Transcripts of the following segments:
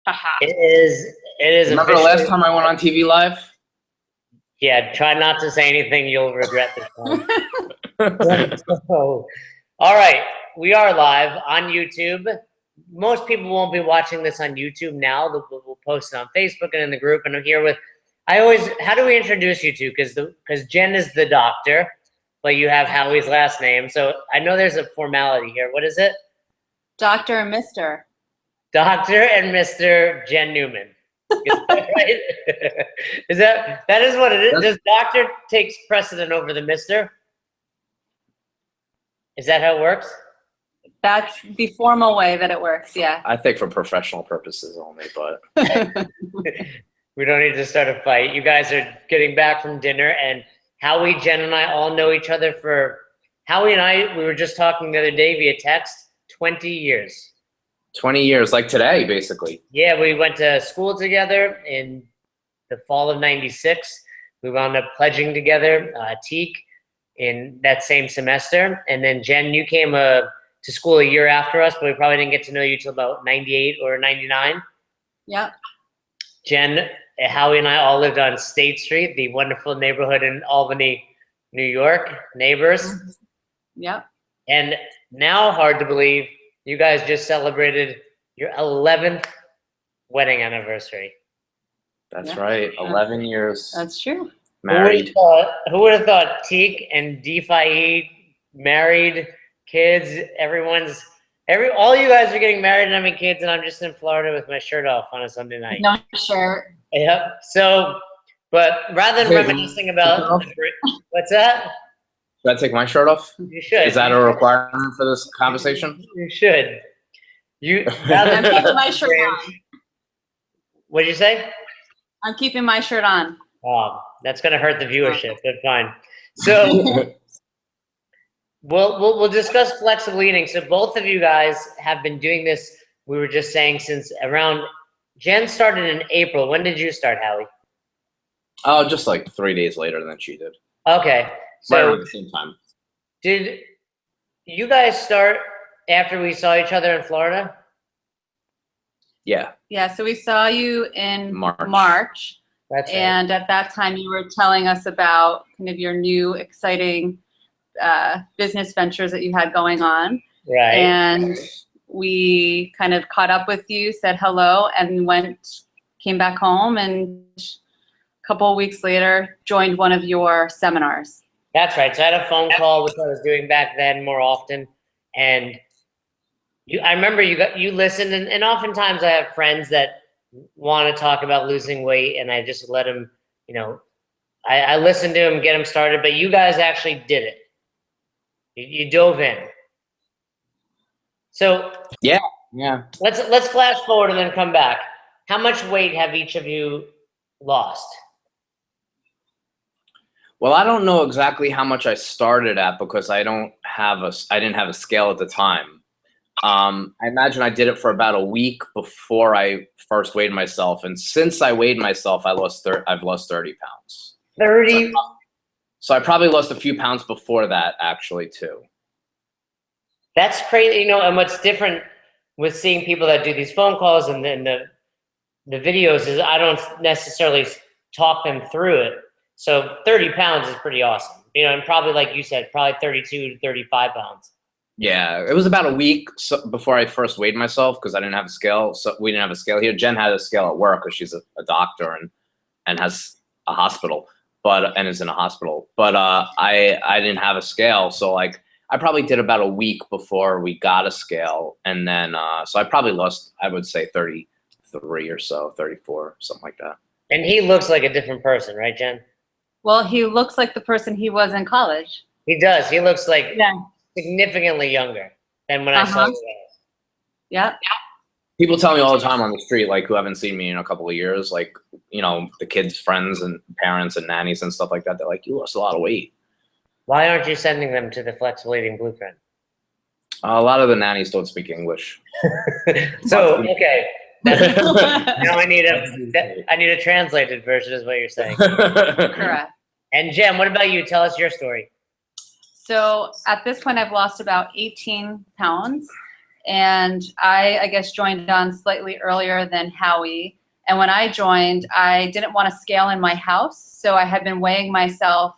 Haha. It is Remember the officially. last time I went on TV live? Yeah, try not to say anything you'll regret this time. So, all right, we are live on YouTube. Most people won't be watching this on YouTube now. We'll post it on Facebook and in the group. And I'm here with, how do we introduce you two? Because Jen is the doctor, but you have Howie's last name. So I know there's a formality here. What is it? Dr. and Mr. Dr. and Mr. Jen Newman. Is that right? That is what it is? Does doctor takes precedent over the Mr.? Is that how it works? That's the formal way that it works, yeah. I think for professional purposes only, but We don't need to start a fight. You guys are getting back from dinner, and Howie, Jen, and I all know each other Howie and I, we were just talking the other day via text, 20 years. 20 years, like today, basically. Yeah, we went to school together in the fall of '96. We wound up pledging together, Teak, in that same semester. And then Jen, you came to school a year after us, but we probably didn't get to know you till about '98 or '99. Yep. Jen, Howie, and I all lived on State Street, the wonderful neighborhood in Albany, New York. Neighbors. Yep. And now, hard to believe, you guys just celebrated your 11th wedding anniversary. That's right. 11 years That's true. married. Who would have thought Teak and DeFi married, kids, all you guys are getting married and having kids, and I'm just in Florida with my shirt off on a Sunday night. No shirt. Yep. So, but rather than reminiscing about, what's that? Should I take my shirt off? You should. Is that a requirement for this conversation? You should. I'm keeping my shirt on. What'd you say? I'm keeping my shirt on. Oh, that's gonna hurt the viewership, but fine. So we'll discuss flexible eating. So both of you guys have been doing this, we were just saying, since around, Jen started in April. When did you start, Howie? Oh, just like 3 days later than she did. Okay. Right So around the same time. did you guys start after we saw each other in Florida? Yeah. Yeah, so we saw you in March. That's right. And at that time you were telling us about kind of your new exciting business ventures that you had going on. Right. And we kind of caught up with you, said hello, and came back home, and a couple of weeks later joined one of your seminars. That's right. So I had a phone call, which I was doing back then more often, and I remember you listened, and oftentimes I have friends that want to talk about losing weight, and I just let them, I listen to them, get them started, but you guys actually did it. You dove in. So Yeah. let's flash forward and then come back. How much weight have each of you lost? Well, I don't know exactly how much I started at because I didn't have a scale at the time. I imagine I did it for about a week before I first weighed myself, and since I weighed myself, I've lost 30 pounds. 30. So I probably lost a few pounds before that, actually, too. That's crazy, and what's different with seeing people that do these phone calls and then the videos is I don't necessarily talk them through it. So 30 pounds is pretty awesome. And probably, like you said, probably 32 to 35 pounds. Yeah, it was about a week before I first weighed myself because I didn't have a scale. So we didn't have a scale here. Jen had a scale at work because she's a doctor and has a hospital, and is in a hospital. But I didn't have a scale, so like I probably did about a week before we got a scale, and then so I probably lost, I would say 33 or so, 34, something like that. And he looks like a different person, right, Jen? Well, he looks like the person he was in college. He does. He looks like significantly younger than when I saw him. Yep. People tell me all the time on the street, like who haven't seen me in a couple of years, like, the kids' friends and parents and nannies and stuff like that. They're like, you lost a lot of weight. Why aren't you sending them to the Flexible Eating Blueprint? A lot of the nannies don't speak English. So, okay. Now I need a translated version is what you're saying. Correct. And Jen, what about you? Tell us your story. So at this point, I've lost about 18 pounds. and I guess joined on slightly earlier than Howie. And when I joined, I didn't want to scale in my house, so I had been weighing myself.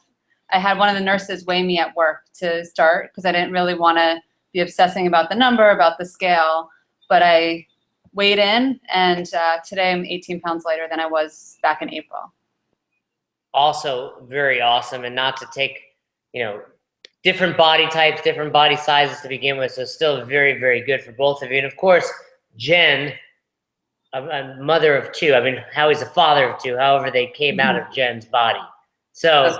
I had one of the nurses weigh me at work to start because I didn't really want to be obsessing about the number, about the scale. But I weighed in, and today I'm 18 pounds lighter than I was back in April. Also very awesome, and not to take, different body types, different body sizes to begin with, so still very, very good for both of you. And of course, Jen, a mother of two. I mean, Howie's a father of two. However, they came out of Jen's body. So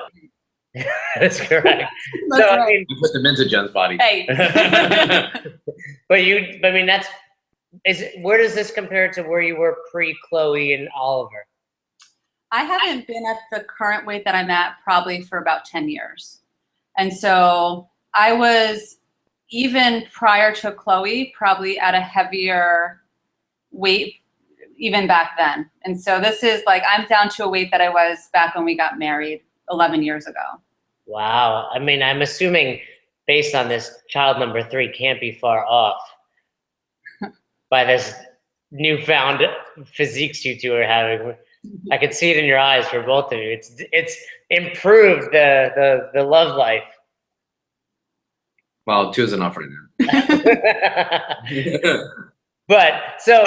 that's correct. That's so right. I mean, You put them into Jen's body. Hey. but where does this compare to where you were pre-Chloe and Oliver? I haven't been at the current weight that I'm at probably for about 10 years. And so I was, even prior to Chloe, probably at a heavier weight even back then. And so this is like, I'm down to a weight that I was back when we got married 11 years ago. Wow. I mean, I'm assuming based on this, child number 3 can't be far off by this newfound physiques you two are having. I could see it in your eyes for both of you. It's improved the love life. Well, 2 is enough right now. But so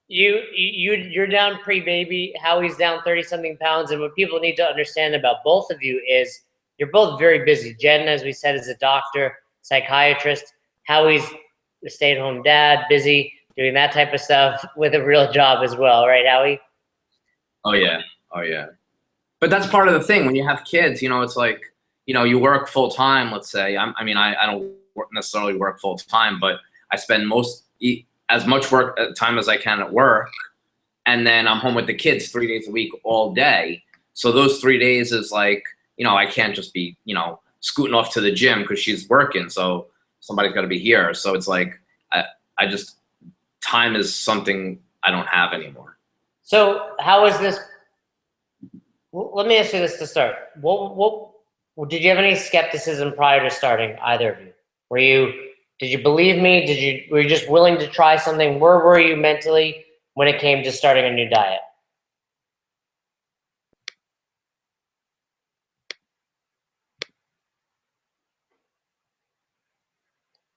you're down pre-baby. Howie's down 30-something pounds, and what people need to understand about both of you is you're both very busy. Jen, as we said, is a doctor, psychiatrist. Howie's a stay-at-home dad, busy doing that type of stuff with a real job as well, right, Howie? Oh yeah. But that's part of the thing when you have kids. It's like you work full time. Let's say I don't necessarily work full time, but I spend as much work time as I can at work, and then I'm home with the kids 3 days a week, all day. So those 3 days is like I can't just be scooting off to the gym because she's working. So somebody's got to be here. So it's like I just time is something I don't have anymore. So how is this? Let me ask you this to start. What did you have any skepticism prior to starting, either of you? Did you believe me? Were you just willing to try something? Where were you mentally when it came to starting a new diet?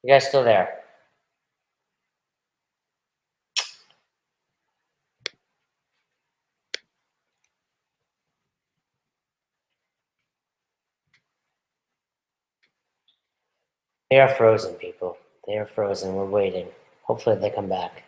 You guys still there? They are frozen, people. They are frozen. We're waiting. Hopefully they come back.